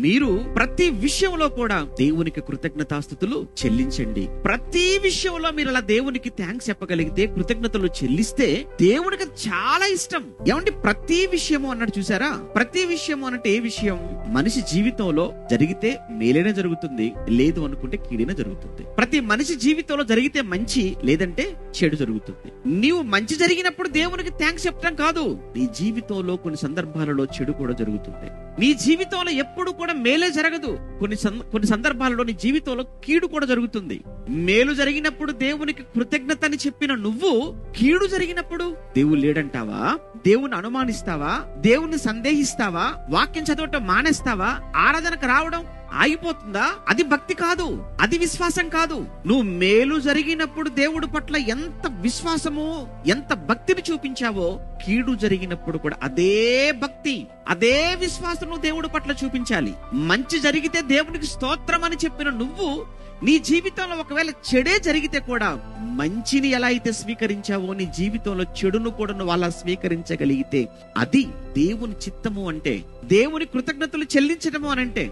మీరు ప్రతి విషయంలో కూడా దేవునికి కృతజ్ఞతాస్తుతులు చెల్లించండి. ప్రతి విషయంలో మీరు అలా దేవునికి థ్యాంక్స్ చెప్పగలిగితే, కృతజ్ఞతలు చెల్లిస్తే దేవునికి అది చాలా ఇష్టం. ఏమంటే ప్రతి విషయము అన్నట్టు చూసారా? ప్రతి విషయము అన్నట్టు ఏ విషయం? మనిషి జీవితంలో జరిగితే మేలైనా జరుగుతుంది, లేదు అనుకుంటే కీడైనా జరుగుతుంది. ప్రతి మనిషి జీవితంలో జరిగితే మంచి, లేదంటే చెడు జరుగుతుంది. నీవు మంచి జరిగినప్పుడు దేవునికి థ్యాంక్స్ చెప్పడం కాదు, నీ జీవితంలో కొన్ని సందర్భాలలో చెడు కూడా జరుగుతుంది. నీ జీవితంలో ఎప్పుడు కూడా మేలే జరగదు, కొన్ని సందర్భాలలో నీ జీవితంలో కీడు కూడా జరుగుతుంది. మేలు జరిగినప్పుడు దేవునికి కృతజ్ఞత అని చెప్పిన నువ్వు, కీడు జరిగినప్పుడు దేవుడు లేడంటావా? దేవుని అనుమానిస్తావా? దేవుణ్ణి సందేహిస్తావా? వాక్యం చదవటం మానేస్తావా? ఆరాధనకు రావడం ఆగిపోతుందా? అది భక్తి కాదు, అది విశ్వాసం కాదు. నువ్వు మేలు జరిగినప్పుడు దేవుడి పట్ల ఎంత విశ్వాసము, ఎంత భక్తిని చూపించావో, కీడు జరిగినప్పుడు కూడా అదే భక్తి, అదే విశ్వాసం నువ్వు దేవుడి పట్ల చూపించాలి. మంచి జరిగితే దేవునికి స్తోత్రం అని చెప్పిన నువ్వు, నీ జీవితంలో ఒకవేళ చెడే జరిగితే కూడా మంచిని ఎలా అయితే స్వీకరించావో, నీ జీవితంలో చెడును కూడా నువ్వు అలా స్వీకరించగలిగితే, అది దేవుని చిత్తము అంటే, దేవుని కృతజ్ఞతలు చెల్లించడము అనంటే.